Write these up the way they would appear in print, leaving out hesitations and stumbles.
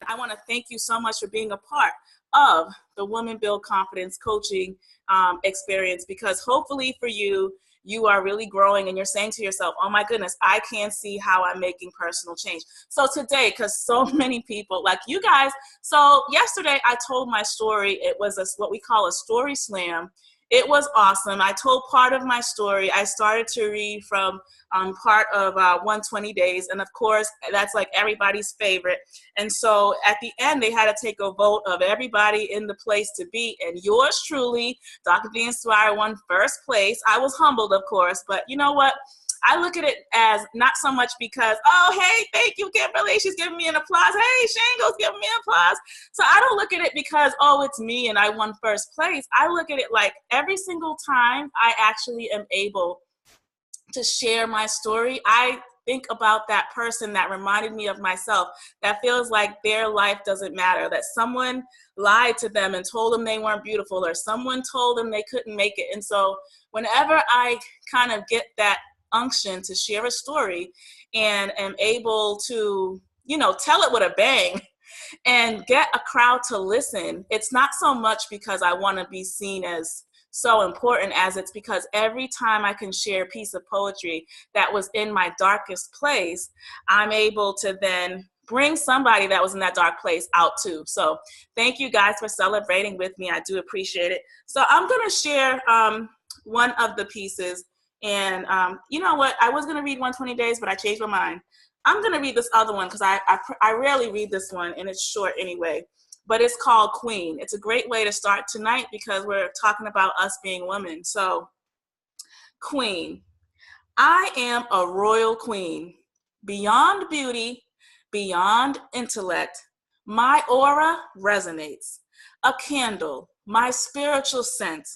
I want to thank you so much for being a part of the Women Build Confidence coaching experience, because hopefully for you, you are really growing and you're saying to yourself, oh my goodness, I can see how I'm making personal change. So today, because so many people like you guys, so yesterday I told my story. It was what we call a story slam. It was awesome. I told part of my story. I started to read from part of 120 Days. And of course, that's like everybody's favorite. And so at the end, they had to take a vote of everybody in the place to be. And yours truly, Dr. D Inspire, won first place. I was humbled, of course. But you know what? I look at it as not so much because, oh, hey, thank you, Kimberly. She's giving me an applause. Hey, Shango's giving me an applause. So I don't look at it because, oh, it's me and I won first place. I look at it like every single time I actually am able to share my story, I think about that person that reminded me of myself, that feels like their life doesn't matter, that someone lied to them and told them they weren't beautiful, or someone told them they couldn't make it. And so whenever I kind of get that unction to share a story and am able to, you know, tell it with a bang and get a crowd to listen, it's not so much because I want to be seen as so important as it's because every time I can share a piece of poetry that was in my darkest place, I'm able to then bring somebody that was in that dark place out too. So thank you guys for celebrating with me. I do appreciate it. So I'm going to share one of the pieces. And you know what? I was going to read 120 Days, but I changed my mind. I'm going to read this other one because I rarely read this one, and it's short anyway. But it's called Queen. It's a great way to start tonight because we're talking about us being women. So, Queen. I am a royal queen. Beyond beauty, beyond intellect, my aura resonates. A candle, my spiritual scent,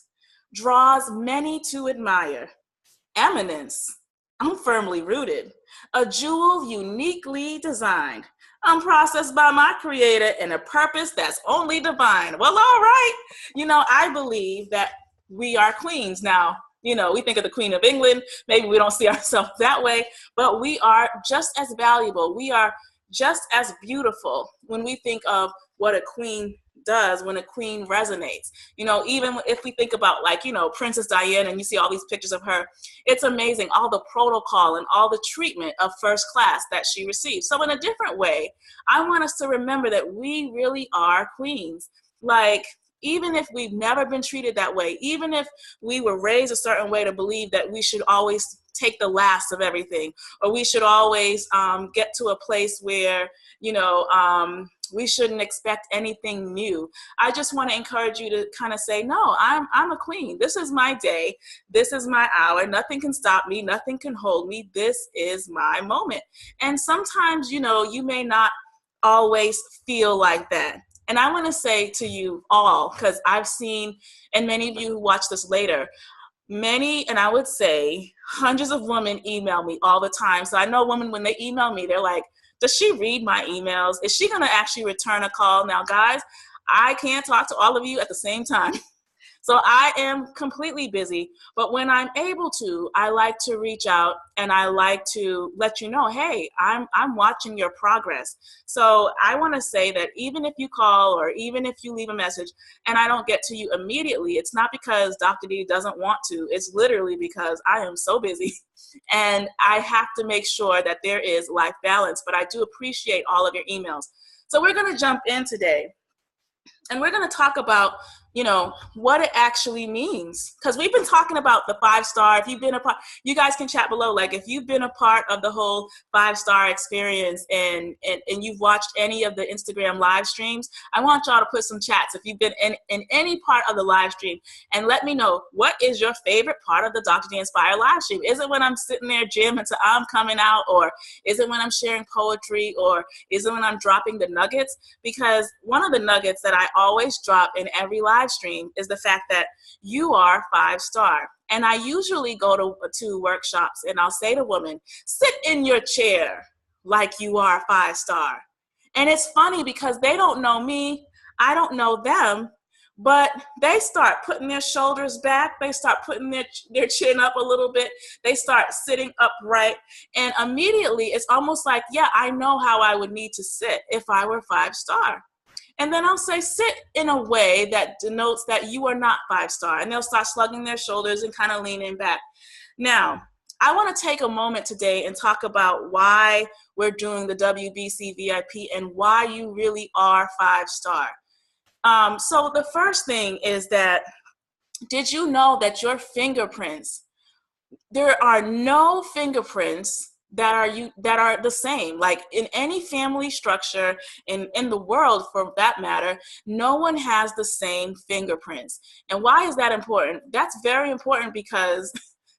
draws many to admire. Eminence, I'm firmly rooted. A jewel uniquely designed. I'm processed by my creator in a purpose that's only divine. Well, all right. You know, I believe that we are queens. Now, you know, we think of the Queen of England. Maybe we don't see ourselves that way, but we are just as valuable. We are just as beautiful when we think of what a queen does, when a queen resonates. You know, even if we think about, like, you know, Princess Diana, and you see all these pictures of her, it's amazing, all the protocol and all the treatment of first class that she received. So in a different way, I want us to remember that we really are queens. Like, even if we've never been treated that way, even if we were raised a certain way to believe that we should always take the last of everything, or we should always get to a place where, you know, we shouldn't expect anything new. I just want to encourage you to kind of say, no, I'm a queen. This is my day. This is my hour. Nothing can stop me. Nothing can hold me. This is my moment. And sometimes, you know, you may not always feel like that. And I want to say to you all, because I've seen, and many of you who watch this later, many, and I would say hundreds of women email me all the time. So I know women, when they email me, they're like, does she read my emails? Is she going to actually return a call? Now, guys, I can't talk to all of you at the same time. So I am completely busy, but when I'm able to, I like to reach out and I like to let you know, hey, I'm watching your progress. So I want to say that even if you call or even if you leave a message and I don't get to you immediately, it's not because Dr. D doesn't want to. It's literally because I am so busy and I have to make sure that there is life balance. But I do appreciate all of your emails. So we're going to jump in today. And we're going to talk about, you know, what it actually means. Because we've been talking about the 5-star. If you've been a part, you guys can chat below. Like, if you've been a part of the whole 5-star experience and you've watched any of the Instagram live streams, I want y'all to put some chats if you've been in any part of the live stream, and let me know, what is your favorite part of the Dr. D Inspire live stream? Is it when I'm sitting there jamming to I'm Coming Out? Or is it when I'm sharing poetry? Or is it when I'm dropping the nuggets? Because one of the nuggets that I always drop in every live stream is the fact that you are 5-star. And I usually go to workshops and I'll say to women, sit in your chair like you are 5-star. And it's funny because they don't know me, I don't know them, But they start putting their shoulders back. They start putting their chin up a little bit. They start sitting upright. And immediately it's almost like, yeah, I know how I would need to sit if I were 5-star. And then I'll say, sit in a way that denotes that you are not 5-star. And they'll start slugging their shoulders and kind of leaning back. Now, I want to take a moment today and talk about why we're doing the WBC VIP and why you really are 5-star. So the first thing is that, did you know that your fingerprints, there are no fingerprints that are the same? Like in any family structure in the world, for that matter, no one has the same fingerprints. And why is that important? That's very important because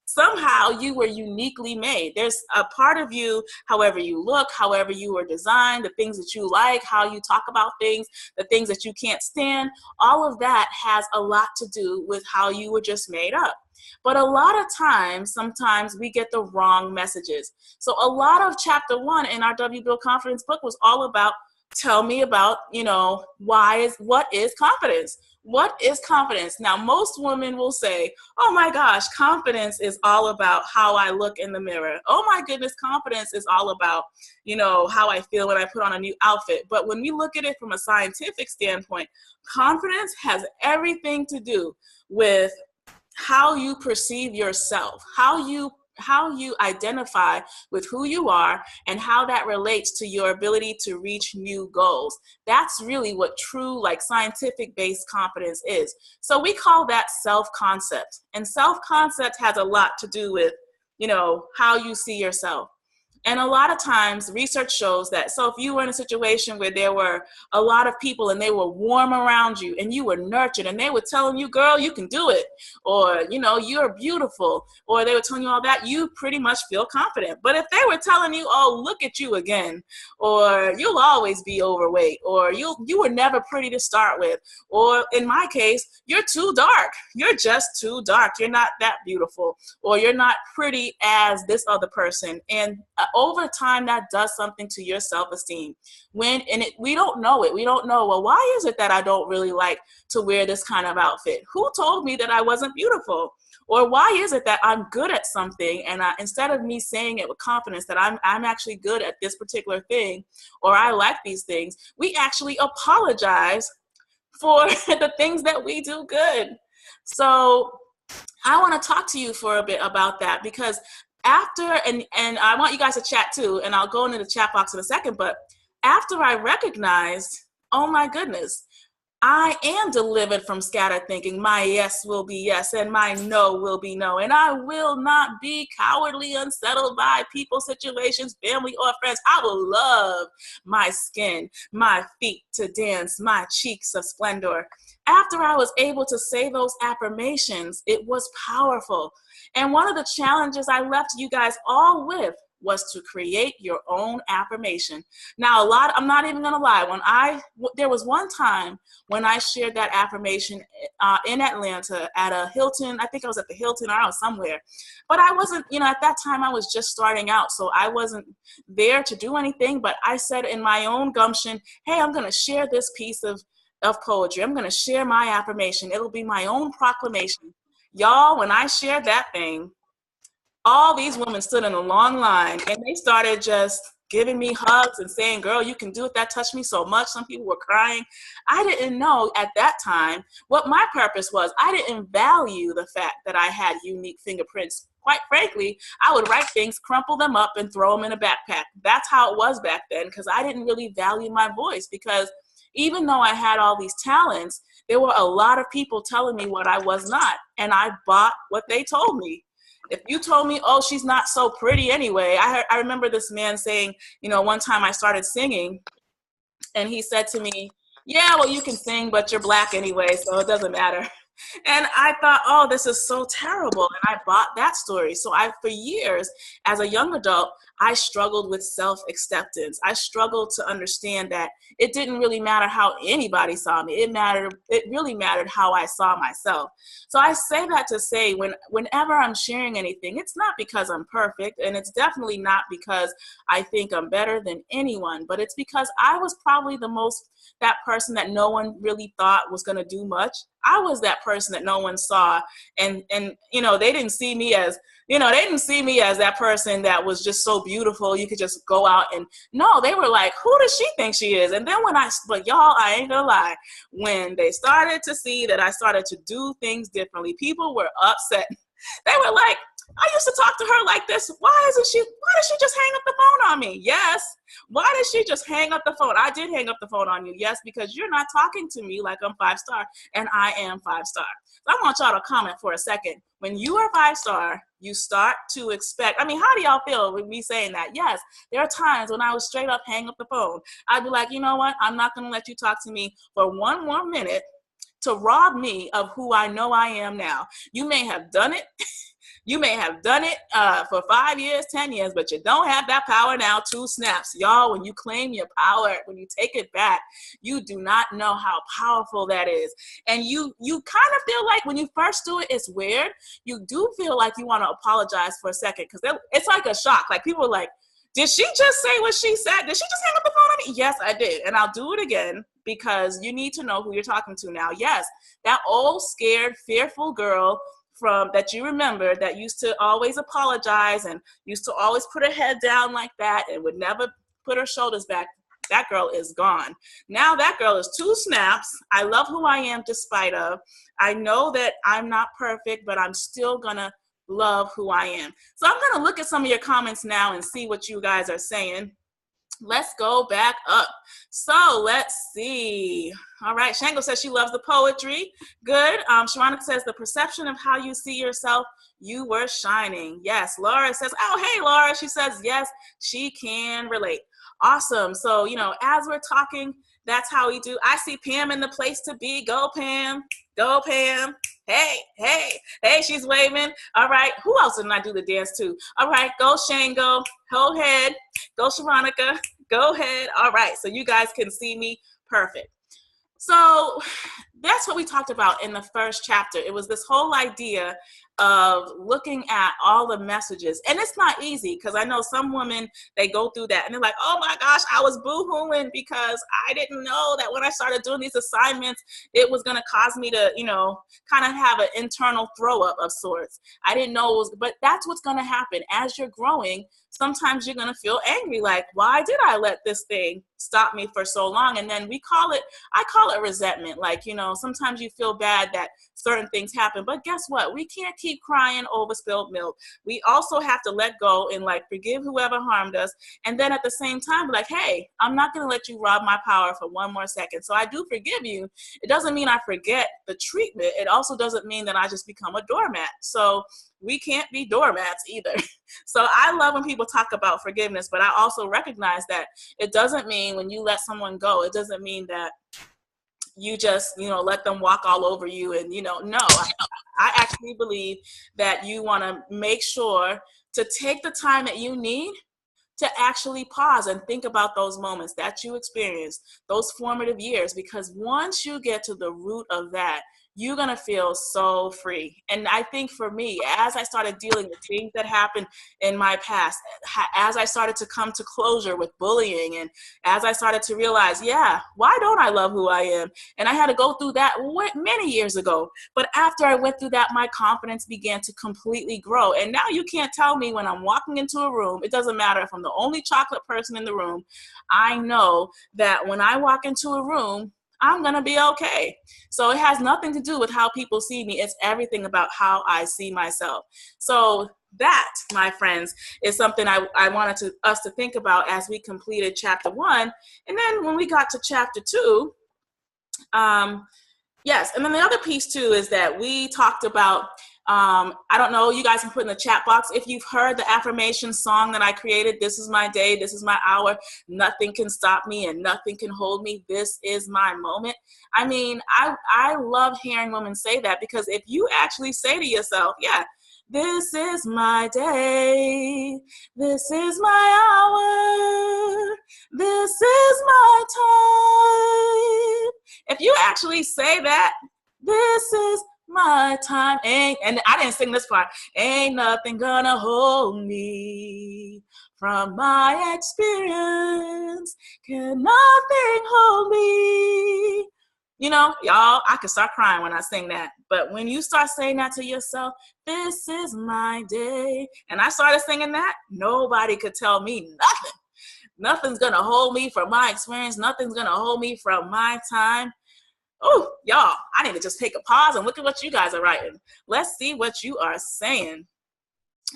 somehow you were uniquely made. There's a part of you, however you look, however you were designed, the things that you like, how you talk about things, the things that you can't stand, all of that has a lot to do with how you were just made up. But a lot of times, sometimes we get the wrong messages. So a lot of chapter 1 in our W Build Confidence book was all about, tell me about, what is confidence? What is confidence? Now, most women will say, oh my gosh, confidence is all about how I look in the mirror. Oh my goodness, confidence is all about, how I feel when I put on a new outfit. But when we look at it from a scientific standpoint, confidence has everything to do with how you perceive yourself, how you identify with who you are, and how that relates to your ability to reach new goals. That's really what true, scientific based confidence is. So we call that self-concept. And self-concept has a lot to do with, how you see yourself. And a lot of times research shows that, so if you were in a situation where there were a lot of people and they were warm around you and you were nurtured and they were telling you, girl, you can do it, or, you're beautiful, or they were telling you all that, you pretty much feel confident. But if they were telling you, oh, look at you again, or you'll always be overweight, or you were never pretty to start with, or in my case, you're too dark, you're just too dark, you're not that beautiful, or you're not pretty as this other person, and over time, that does something to your self-esteem. We don't know it. We don't know, well, why is it that I don't really like to wear this kind of outfit? Who told me that I wasn't beautiful? Or why is it that I'm good at something, and instead of me saying it with confidence that I'm actually good at this particular thing, or I like these things, we actually apologize for the things that we do good. So I want to talk to you for a bit about that, because after, and I want you guys to chat too, and I'll go into the chat box in a second, but after I recognized, oh my goodness, I am delivered from scattered thinking. My yes will be yes, and my no will be no. And I will not be cowardly, unsettled by people, situations, family, or friends. I will love my skin, my feet to dance, my cheeks of splendor. After I was able to say those affirmations, it was powerful. And one of the challenges I left you guys all with was to create your own affirmation. Now, I'm not even gonna lie, there was one time when I shared that affirmation in Atlanta at a Hilton. I think I was at the Hilton, or I was somewhere, but I wasn't, at that time I was just starting out, so I wasn't there to do anything, but I said in my own gumption, hey, I'm gonna share this piece of poetry. I'm gonna share my affirmation. It'll be my own proclamation. Y'all, when I shared that thing, all these women stood in a long line and they started just giving me hugs and saying, girl, you can do it. That touched me so much. Some people were crying. I didn't know at that time what my purpose was. I didn't value the fact that I had unique fingerprints. Quite frankly, I would write things, crumple them up, and throw them in a backpack. That's how it was back then, because I didn't really value my voice, because even though I had all these talents, there were a lot of people telling me what I was not, and I bought what they told me. If you told me, oh, she's not so pretty anyway. I remember this man saying, one time I started singing, and he said to me, yeah, well, you can sing, but you're black anyway, so it doesn't matter. And I thought, oh, this is so terrible. And I bought that story. So for years, as a young adult, I struggled with self-acceptance. I struggled to understand that it didn't really matter how anybody saw me. It really mattered how I saw myself. So I say that to say whenever I'm sharing anything, it's not because I'm perfect, and it's definitely not because I think I'm better than anyone, but it's because I was probably that person that no one really thought was going to do much. I was that person that no one saw, and they didn't see me as that person that was just so beautiful you could just go out and, no, they were like, who does she think she is? And then but y'all, I ain't gonna lie, when they started to see that I started to do things differently, people were upset. They were like, I used to talk to her like this. Why did she just hang up the phone on me? Yes. Why did she just hang up the phone? I did hang up the phone on you. Yes, because you're not talking to me like I'm 5-star, and I am 5-star. So I want y'all to comment for a second. When you are 5-star, you start to expect, how do y'all feel with me saying that? Yes, there are times when I was straight up hang up the phone. I'd be like, you know what? I'm not going to let you talk to me for one more minute to rob me of who I know I am now. You may have done it. You may have done it for 5 years, 10 years, but you don't have that power now. 2 snaps. Y'all, when you claim your power, when you take it back, you do not know how powerful that is. And you kind of feel like when you first do it, it's weird. You do feel like you want to apologize for a second, because it's like a shock. Like, people are like, did she just say what she said? Did she just hang up the phone on me? Yes, I did. And I'll do it again, because you need to know who you're talking to now. Yes, that old, scared, fearful girl that you remember, that used to always apologize and used to always put her head down like that and would never put her shoulders back, that girl is gone. Now that girl is 2 snaps. I love who I am despite of. I know that I'm not perfect, but I'm still gonna love who I am. So I'm gonna look at some of your comments now and see what you guys are saying. Let's go back up. So let's see. All right, Shango says she loves the poetry. Good. Sharonica says the perception of how you see yourself, you were shining. Yes. Laura says, oh, hey, Laura. She says, yes, she can relate. Awesome. So, as we're talking, that's how we do. I see Pam in the place to be. Go, Pam. Go, Pam. Hey, she's waving. All right. Who else didn't I do the dance to? All right. Go, Shango. Go ahead. Go, Sharonica. Go ahead. All right. So you guys can see me. Perfect. So that's what we talked about in the first chapter. It was this whole idea of looking at all the messages. And it's not easy, because I know some women, they go through that and they're like, oh my gosh, I was boo-hooing because I didn't know that when I started doing these assignments, it was going to cause me to, kind of have an internal throw up of sorts. I didn't know but that's what's going to happen as you're growing. Sometimes you're going to feel angry, like, why did I let this thing stop me for so long? And then I call it resentment. Like, sometimes you feel bad that certain things happen, but guess what? We can't keep crying over spilled milk. We also have to let go and forgive whoever harmed us. And then at the same time, be like, hey, I'm not going to let you rob my power for one more second. So I do forgive you. It doesn't mean I forget the treatment. It also doesn't mean that I just become a doormat. So we can't be doormats either. So I love when people talk about forgiveness, but I also recognize that it doesn't mean when you let someone go, it doesn't mean that you just, let them walk all over you. And, no, I actually believe that you want to make sure to take the time that you need to actually pause and think about those moments that you experienced, those formative years, because once you get to the root of that, you're going to feel so free. And I think for me, as I started dealing with things that happened in my past, as I started to come to closure with bullying, and as I started to realize, yeah, why don't I love who I am? And I had to go through that many years ago. But after I went through that, my confidence began to completely grow. And now you can't tell me when I'm walking into a room, it doesn't matter if I'm the only chocolate person in the room, I know that when I walk into a room, I'm going to be okay. So it has nothing to do with how people see me. It's everything about how I see myself. So that, my friends, is something I wanted us to think about as we completed chapter 1. And then when we got to chapter 2, yes. And then the other piece too is that we talked about I don't know, you guys can put in the chat box if you've heard the affirmation song that I created. This is my day, this is my hour, nothing can stop me and nothing can hold me, this is my moment. I mean, I love hearing women say that, because if you actually say to yourself, yeah, this is my day, this is my hour, this is my time. If you actually say that, this is my time, and I didn't sing this part, ain't nothing gonna hold me from my experience, can nothing hold me. You know, y'all, I could start crying when I sing that. But when you start saying that to yourself, this is my day, and I started singing that, nobody could tell me nothing. Nothing's gonna hold me from my experience. Nothing's gonna hold me from my time. Oh, y'all, I need to just take a pause and look at what you guys are writing. Let's see what you are saying.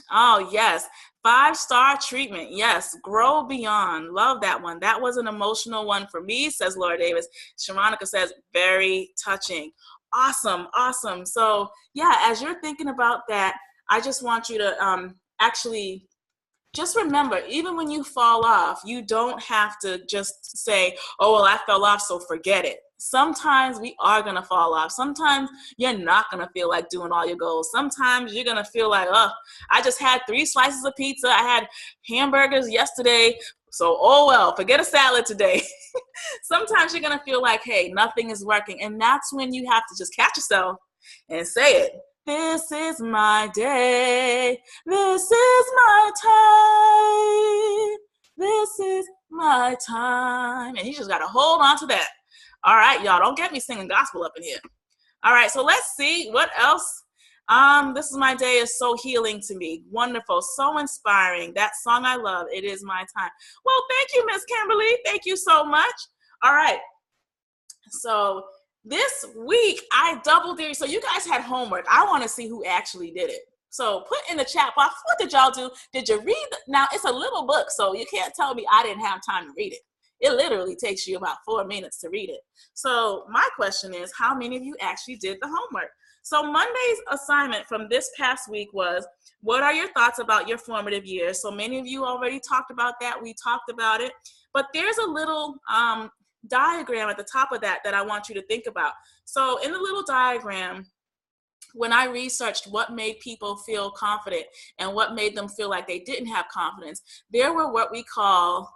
Oh, yes. 5-star treatment. Yes. Grow beyond. Love that one. That was an emotional one for me, says Laura Davis. Sharonica says, very touching. Awesome. Awesome. So, yeah, as you're thinking about that, I just want you to actually just remember, even when you fall off, you don't have to just say, oh, well, I fell off, so forget it. Sometimes we are going to fall off. Sometimes you're not going to feel like doing all your goals. Sometimes you're going to feel like, oh, I just had 3 slices of pizza. I had hamburgers yesterday. So, oh, well, forget a salad today. Sometimes you're going to feel like, hey, nothing is working. And that's when you have to just catch yourself and say it. This is my day. This is my time. This is my time. And you just got to hold on to that. All right, y'all, don't get me singing gospel up in here. All right, so let's see what else. This is my day is so healing to me. Wonderful, so inspiring. That song I love, It Is My Time. Well, thank you, Miss Kimberly. Thank you so much. All right, so this week, I double dare. So you guys had homework. I want to see who actually did it. So put in the chat box, what did y'all do? Did you read? Now, it's a little book, so you can't tell me I didn't have time to read it. It literally takes you about 4 minutes to read it. So my question is, how many of you actually did the homework? So Monday's assignment from this past week was, what are your thoughts about your formative years? So many of you already talked about that. We talked about it. But there's a little diagram at the top of that I want you to think about. So in the little diagram, when I researched what made people feel confident and what made them feel like they didn't have confidence, there were what we call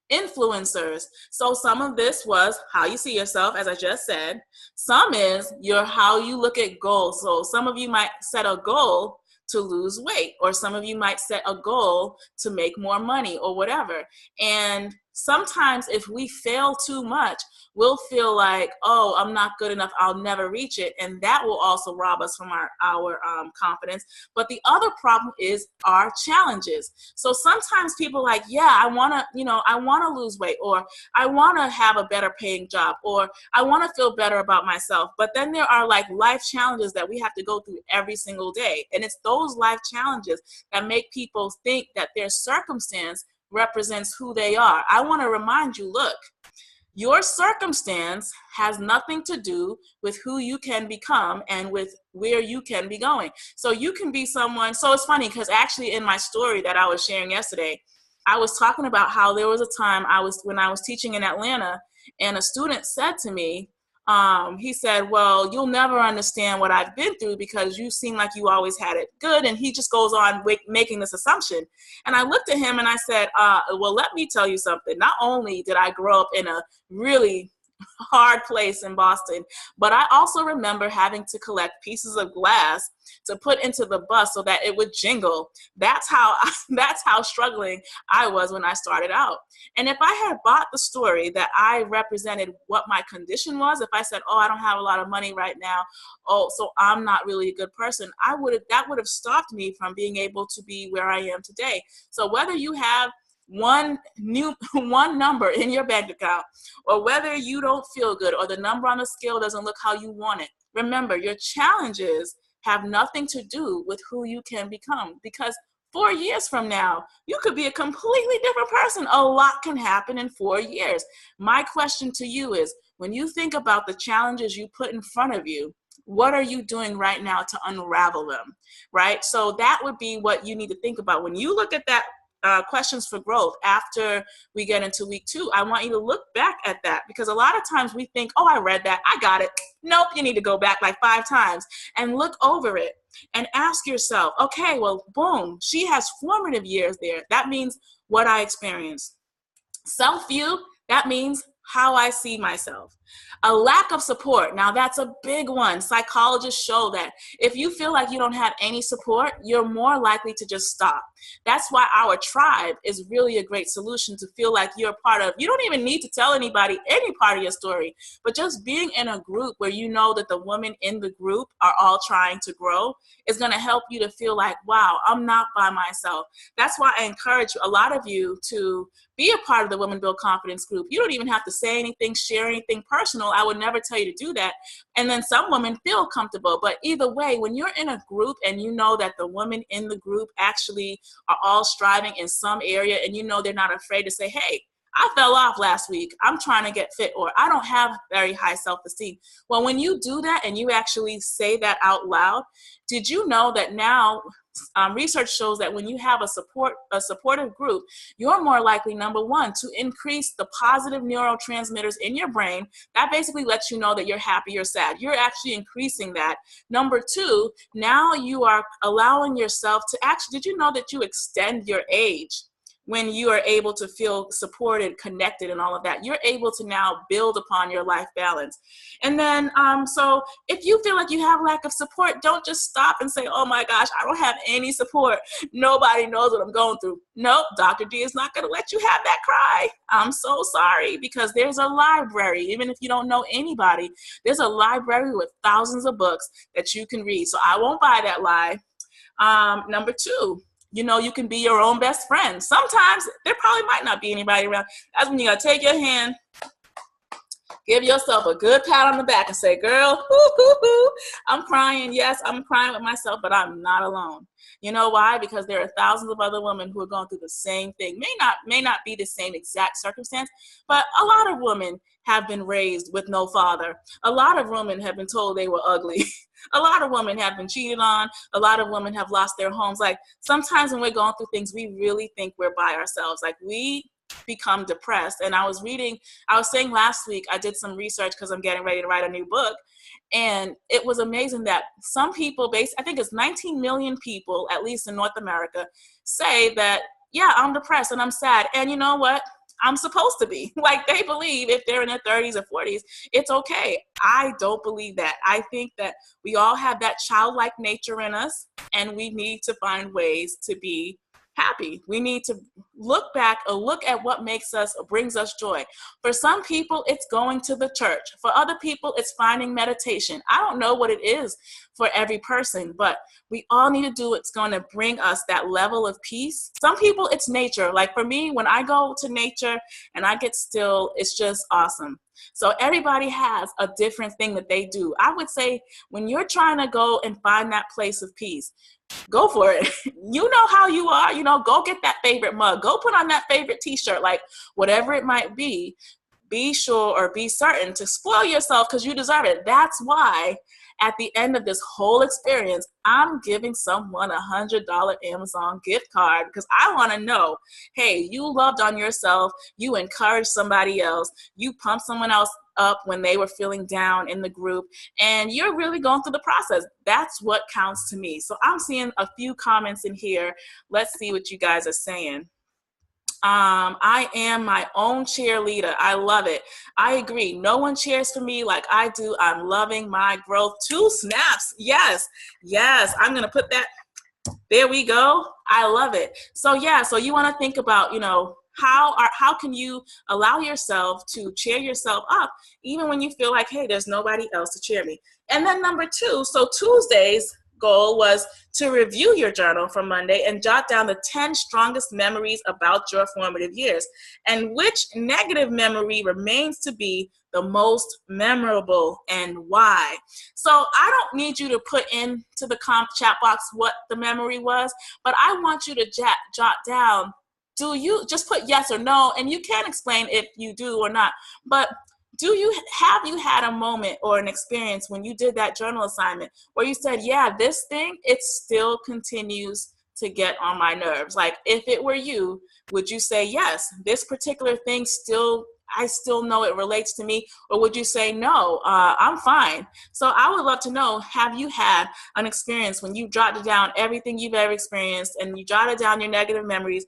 influencers. So some of this was how you see yourself, as I just said. Some is how you look at goals. So some of you might set a goal to lose weight, or some of you might set a goal to make more money or whatever. And sometimes if we fail too much, we'll feel like, oh, I'm not good enough, I'll never reach it. And that will also rob us from our confidence. But the other problem is our challenges. So sometimes people are like, yeah, I want to lose weight, or I want to have a better paying job, or I want to feel better about myself. But then there are like life challenges that we have to go through every single day. And it's those life challenges that make people think that their circumstance represents who they are. I want to remind you, look, your circumstance has nothing to do with who you can become and with where you can be going. So you can be someone, so it's funny because actually in my story that I was sharing yesterday, I was talking about how there was a time when I was teaching in Atlanta, and a student said to me, he said, well, you'll never understand what I've been through because you seem like you always had it good. And he just goes on making this assumption. And I looked at him and I said, well, let me tell you something. Not only did I grow up in a really hard place in Boston, but I also remember having to collect pieces of glass to put into the bus so that it would jingle. That's how struggling I was when I started out. And if I had bought the story that I represented what my condition was, if I said, oh, I don't have a lot of money right now, oh, so I'm not really a good person, that would have stopped me from being able to be where I am today. So whether you have one number in your bank account, or whether you don't feel good, or the number on the scale doesn't look how you want it, remember, your challenges have nothing to do with who you can become, because 4 years from now, you could be a completely different person. A lot can happen in 4 years. My question to you is, when you think about the challenges you put in front of you, what are you doing right now to unravel them, right? So that would be what you need to think about. When you look at that questions for growth after we get into week 2, I want you to look back at that, because a lot of times we think, oh, I read that, I got it. Nope, you need to go back like 5 times and look over it and ask yourself, okay, well, boom, she has formative years there. That means what I experienced. Self-view, that means how I see myself. A lack of support. Now that's a big one. Psychologists show that if you feel like you don't have any support, you're more likely to just stop. That's why our tribe is really a great solution, to feel like you're part of. You don't even need to tell anybody any part of your story, but just being in a group where you know that the women in the group are all trying to grow is going to help you to feel like, wow, I'm not by myself. That's why I encourage a lot of you to be a part of the Women Build Confidence group. You don't even have to say anything, share anything personal. I would never tell you to do that. And then some women feel comfortable. But either way, when you're in a group and you know that the women in the group actually are all striving in some area, and you know they're not afraid to say, hey, I fell off last week, I'm trying to get fit, or I don't have very high self-esteem. Well, when you do that and you actually say that out loud, did you know that now research shows that when you have a supportive group, you're more likely, number one, to increase the positive neurotransmitters in your brain. That basically lets you know that you're happy or sad. You're actually increasing that. Number two, now you are allowing yourself to actually, did you know that you extend your age? When you are able to feel supported, connected, and all of that, you're able to now build upon your life balance. And then, so if you feel like you have lack of support, don't just stop and say, oh my gosh, I don't have any support. Nobody knows what I'm going through. Nope, Dr. D is not gonna let you have that cry. I'm so sorry, because there's a library, even if you don't know anybody, there's a library with thousands of books that you can read. So I won't buy that lie. Number two, you know, you can be your own best friend. Sometimes there probably might not be anybody around. That's when you gotta take your hand, give yourself a good pat on the back and say, girl, I'm crying. Yes, I'm crying with myself, but I'm not alone. You know why? Because there are thousands of other women who are going through the same thing. May not be the same exact circumstance, but a lot of women have been raised with no father. A lot of women have been told they were ugly. A lot of women have been cheated on. A lot of women have lost their homes. Like, sometimes when we're going through things, we really think we're by ourselves. Like, we become depressed. And I was saying last week, I did some research because I'm getting ready to write a new book. And it was amazing that some people, I think it's 19 million people, at least in North America, say that, yeah, I'm depressed and I'm sad. And you know what? I'm supposed to be. Like, they believe if they're in their 30s or 40s, it's okay. I don't believe that. I think that we all have that childlike nature in us, and we need to find ways to be happy. We need to look back or look at what makes us or brings us joy. For some people, it's going to the church. For other people, it's finding meditation. I don't know what it is for every person, but we all need to do what's going to bring us that level of peace. Some people, it's nature. Like for me, when I go to nature and I get still, it's just awesome. So everybody has a different thing that they do. I would say when you're trying to go and find that place of peace, go for it. You know how you are, go get that favorite mug, go put on that favorite t-shirt, like whatever it might be sure or be certain to spoil yourself, because you deserve it. That's why at the end of this whole experience, I'm giving someone $100 Amazon gift card, because I want to know, hey, you loved on yourself, you encouraged somebody else, you pumped someone else up when they were feeling down in the group, and you're really going through the process. That's what counts to me. So I'm seeing a few comments in here. Let's see what you guys are saying. I am my own cheerleader. I love it. I agree. No one cheers for me like I do. I'm loving my growth. 2 snaps. Yes. I'm going to put that. There we go. I love it. So yeah, so you want to think about, how can you allow yourself to cheer yourself up even when you feel like, hey, there's nobody else to cheer me. And then number 2, so Tuesday's goal was to review your journal from Monday and jot down the 10 strongest memories about your formative years, and which negative memory remains to be the most memorable and why. So I don't need you to put into the chat box what the memory was, but I want you to jot down, do you just put yes or no, and you can explain if you do or not, but have you had a moment or an experience when you did that journal assignment where you said, yeah, this thing, it still continues to get on my nerves? Like, if it were you, would you say, yes, this particular thing I still know it relates to me? Or would you say, no, I'm fine? So I would love to know, have you had an experience when you jotted down everything you've ever experienced and you jotted down your negative memories?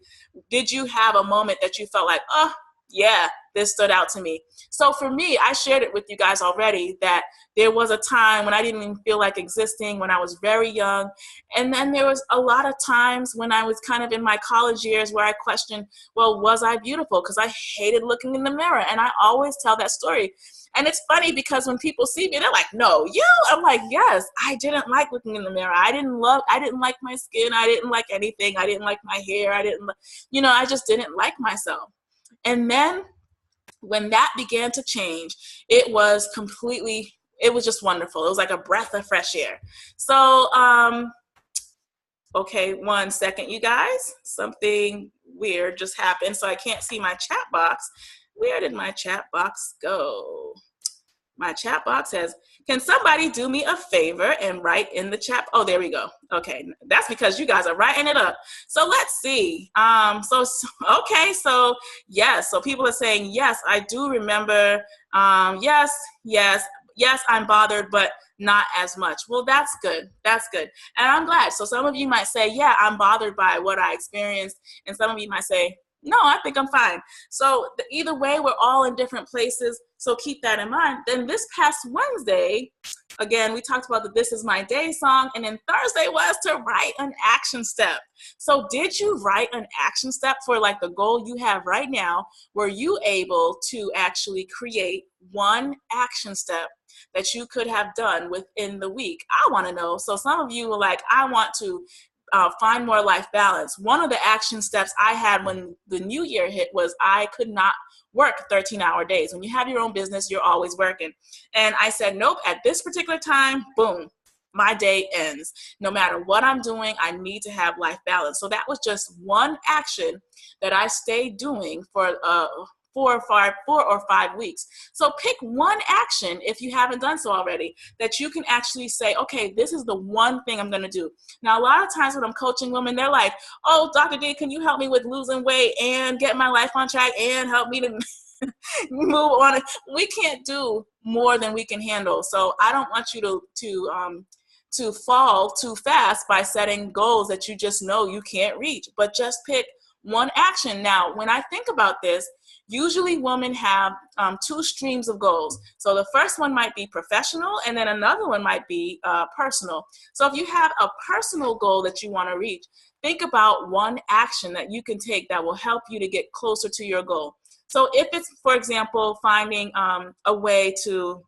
Did you have a moment that you felt like, oh, yeah, this stood out to me? So for me, I shared it with you guys already that there was a time when I didn't even feel like existing, when I was very young. And then there was a lot of times when I was kind of in my college years where I questioned, well, was I beautiful? Because I hated looking in the mirror. And I always tell that story. And it's funny because when people see me, they're like, no, you? I'm like, yes, I didn't like looking in the mirror. I didn't like my skin. I didn't like anything. I didn't like my hair. I just didn't like myself. And then when that began to change, it was just wonderful. It was like a breath of fresh air. So, okay, 1 second, you guys. Something weird just happened, so I can't see my chat box. Where did my chat box go? My chat box says, can somebody do me a favor and write in the chat? Oh, there we go. Okay, that's because you guys are writing it up. So let's see. Okay, so yes, so people are saying, yes, I do remember. Yes, I'm bothered, but not as much. Well, that's good. That's good. And I'm glad. So some of you might say, yeah, I'm bothered by what I experienced. And some of you might say, no, I think I'm fine. So either way, we're all in different places. So keep that in mind. Then this past Wednesday, again, we talked about the This Is My Day song. And then Thursday was to write an action step. So did you write an action step for like the goal you have right now? Were you able to actually create one action step that you could have done within the week? I want to know. So some of you were like, I want to find more life balance. One of the action steps I had when the new year hit was I could not work 13-hour days. When you have your own business, you're always working. And I said, nope, at this particular time, boom, my day ends. No matter what I'm doing, I need to have life balance. So that was just one action that I stayed doing for 4 or 5 weeks. So pick one action, if you haven't done so already, that you can actually say, okay, this is the one thing I'm going to do. Now, a lot of times when I'm coaching women, they're like, oh, Dr. D, can you help me with losing weight and get my life on track and help me to move on? We can't do more than we can handle. So I don't want you to fall too fast by setting goals that you just know you can't reach, but just pick one action. Now, when I think about this, usually women have 2 streams of goals. So the first one might be professional, and then another one might be personal. So if you have a personal goal that you want to reach, think about one action that you can take that will help you to get closer to your goal. So if it's, for example, finding a way to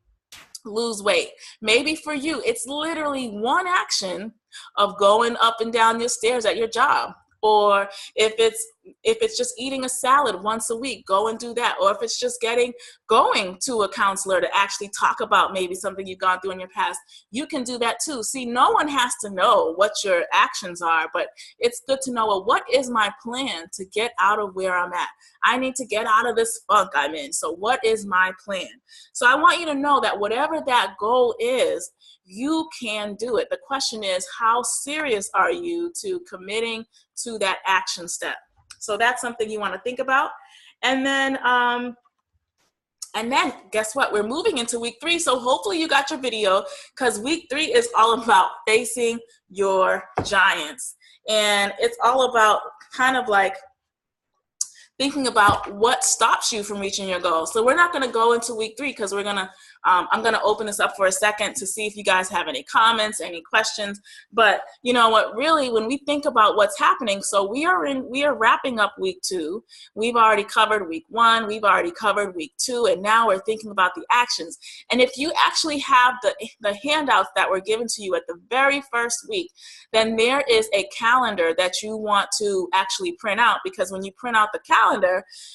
lose weight, maybe for you, it's literally one action of going up and down your stairs at your job. Or if it's just eating a salad once a week, go and do that. Or if it's just going to a counselor to actually talk about maybe something you've gone through in your past, you can do that too. See, no one has to know what your actions are, but it's good to know, well, what is my plan to get out of where I'm at? I need to get out of this funk I'm in. So what is my plan? So I want you to know that whatever that goal is, you can do it. The question is, how serious are you to committing to that action step? So that's something you want to think about. And then guess what? We're moving into week 3. So hopefully you got your video, because week 3 is all about facing your giants. And it's all about kind of like thinking about what stops you from reaching your goals. So we're not going to go into week 3 because I'm going to open this up for a second to see if you guys have any comments, any questions. But you know what, really, when we think about what's happening, so we are wrapping up week 2. We've already covered week 1. We've already covered week 2. And now we're thinking about the actions. And if you actually have the handouts that were given to you at the very first week, then there is a calendar that you want to actually print out, because when you print out the calendar,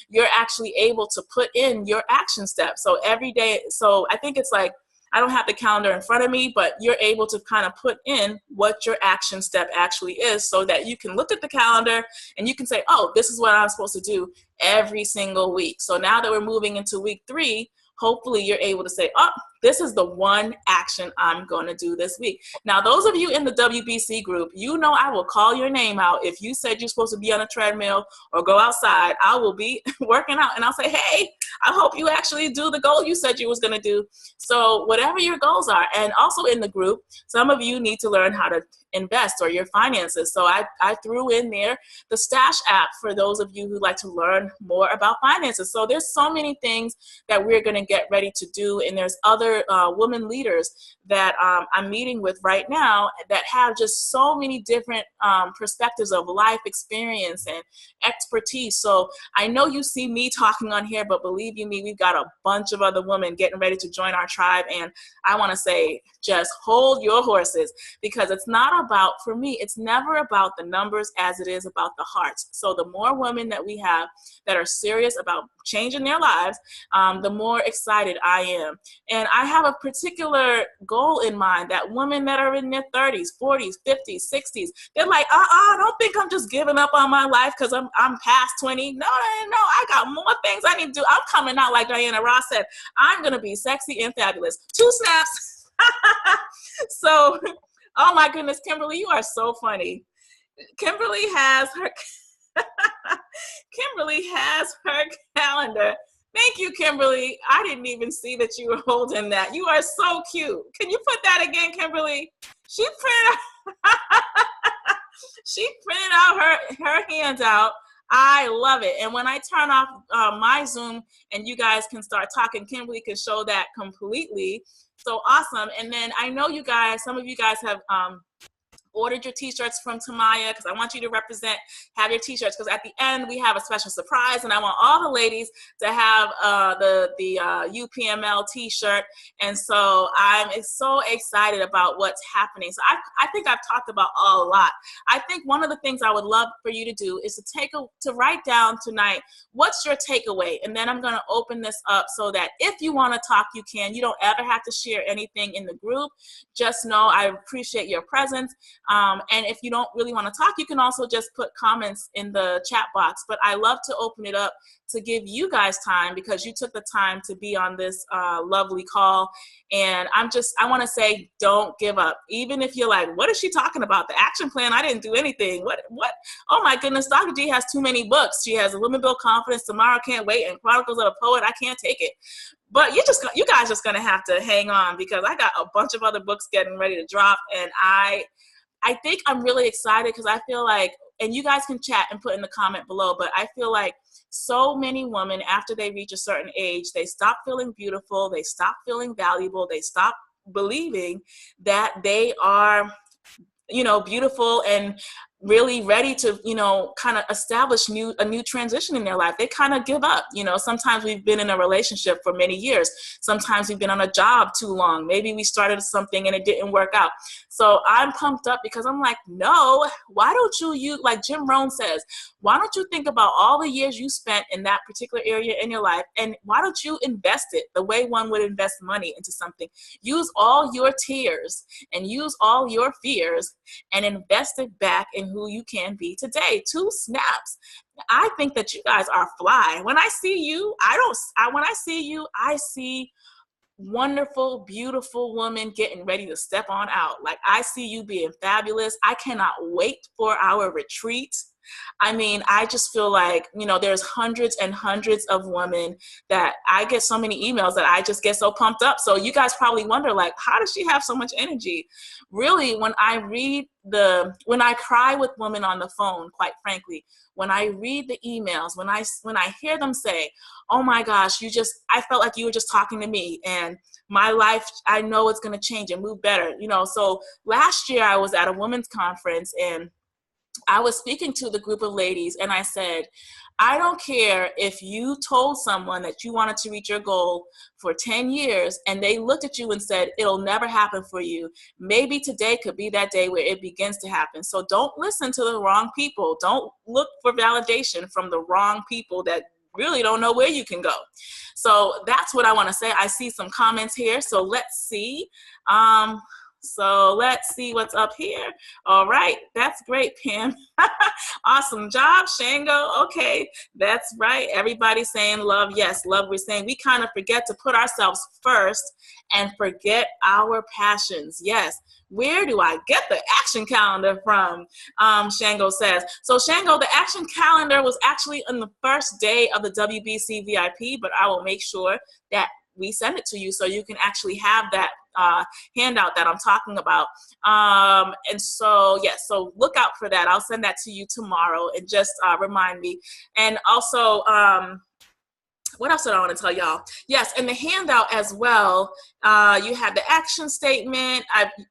you're actually able to put in your action steps. So every day, so I think it's like, I don't have the calendar in front of me, but you're able to kind of put in what your action step actually is, so that you can look at the calendar and you can say, oh, this is what I'm supposed to do every single week. So now that we're moving into week 3, hopefully you're able to say, oh, this is the one action I'm going to do this week. Now, those of you in the WBC group, you know I will call your name out. If you said you're supposed to be on a treadmill or go outside, I will be working out and I'll say, hey, I hope you actually do the goal you said you was going to do. So whatever your goals are. And also in the group, some of you need to learn how to invest or your finances. So I threw in there the Stash app for those of you who like to learn more about finances. So there's so many things that we're going to get ready to do. And there's other women leaders that I'm meeting with right now that have just so many different perspectives of life experience and expertise. So I know you see me talking on here, but believe you me, we've got a bunch of other women getting ready to join our tribe. And I want to say, just hold your horses, because it's not about, for me, it's never about the numbers as it is about the hearts. So the more women that we have that are serious about changing their lives, the more excited I am. And I have a particular goal in mind that women that are in their 30s, 40s, 50s, 60s, they're like, I don't think I'm just giving up on my life because I'm past 20. No, I got more things I need to do. I'm coming out, like Diana Ross said, I'm going to be sexy and fabulous. 2 snaps. So, oh my goodness, Kimberly, you are so funny. Kimberly has her calendar. Thank you, Kimberly. I didn't even see that you were holding that. You are so cute. Can you put that again, Kimberly? She printed out her handout. I love it. And when I turn off my Zoom and you guys can start talking, Kimberly can show that completely. So awesome. And then I know you guys, some of you guys have ordered your t-shirts from Tamaya, because I want you to have your t-shirts, because at the end we have a special surprise, and I want all the ladies to have the UPML t-shirt. And so I'm so excited about what's happening. So I think I've talked about a lot. I think one of the things I would love for you to do is to write down tonight, what's your takeaway? And then I'm going to open this up so that if you want to talk, you can. You don't ever have to share anything in the group. Just know I appreciate your presence. And if you don't really want to talk, you can also just put comments in the chat box. But I love to open it up to give you guys time, because you took the time to be on this lovely call. And I want to say, don't give up. Even if you're like, what is she talking about? The action plan, I didn't do anything. What? Oh my goodness, Dr. G has too many books. She has Women Build Confidence, Tomorrow Can't Wait, and Chronicles of a Poet, I Can't Take It. But you guys just going to have to hang on, because I got a bunch of other books getting ready to drop. And I think I'm really excited, because I feel like, and you guys can chat and put in the comment below, but I feel like so many women, after they reach a certain age, they stop feeling beautiful, they stop feeling valuable, they stop believing that they are, beautiful and really ready to, kind of establish a new transition in their life. They kind of give up. Sometimes we've been in a relationship for many years. Sometimes we've been on a job too long. Maybe we started something and it didn't work out. So I'm pumped up, because I'm like, no, why don't you, like Jim Rohn says, why don't you think about all the years you spent in that particular area in your life, and why don't you invest it the way one would invest money into something? Use all your tears and use all your fears and invest it back in who you can be today. 2 snaps. I think that you guys are fly. When I see you, I see wonderful, beautiful woman getting ready to step on out. Like, I see you being fabulous. I cannot wait for our retreat. I mean, I just feel like, there's hundreds and hundreds of women that I get so many emails that I just get so pumped up. So you guys probably wonder, like, how does she have so much energy? Really, when I cry with women on the phone, quite frankly, when I read the emails, when I hear them say, oh my gosh, I felt like you were just talking to me, and my life, I know it's going to change and move better. So last year I was at a women's conference, and I was speaking to the group of ladies, and I said, I don't care if you told someone that you wanted to reach your goal for 10 years and they looked at you and said, it'll never happen for you. Maybe today could be that day where it begins to happen. So don't listen to the wrong people. Don't look for validation from the wrong people that really don't know where you can go. So that's what I want to say. I see some comments here. So let's see. So let's see what's up here. All right, that's great, Pam. Awesome job, Shango. Okay, that's right. Everybody's saying love. Yes, love. We're saying we kind of forget to put ourselves first and forget our passions. Yes. Where do I get the action calendar from? Shango says. So Shango, the action calendar was actually on the first day of the WBC VIP, but I will make sure that we send it to you so you can actually have that handout that I'm talking about. And so, yes, so look out for that. I'll send that to you tomorrow and just remind me. And also, what else did I want to tell y'all? Yes, in the handout as well, you have the action statement.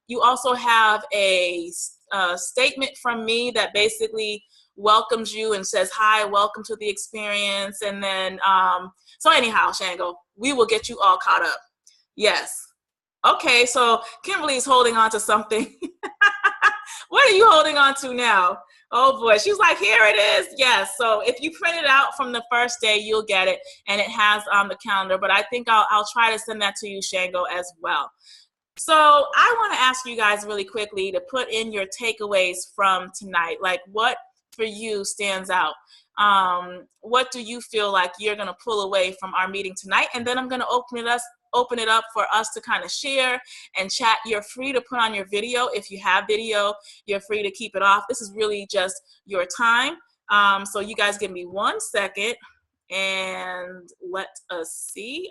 You also have a statement from me that basically welcomes you and says, hi, welcome to the experience. And then, so anyhow, Shango, we will get you all caught up. Yes. Okay, so Kimberly's holding on to something. What are you holding on to now? Oh boy, she's like, here it is. Yes, so if you print it out from the first day, you'll get it, and it has the calendar, but I think I'll try to send that to you, Shango, as well. So I want to ask you guys really quickly to put in your takeaways from tonight. Like, what for you stands out? What do you feel like you're going to pull away from our meeting tonight? And then I'm going to open it up for us to kind of share and chat. You're free to put on your video. If you have video, you're free to keep it off. This is really just your time. So you guys give me 1 second and let us see.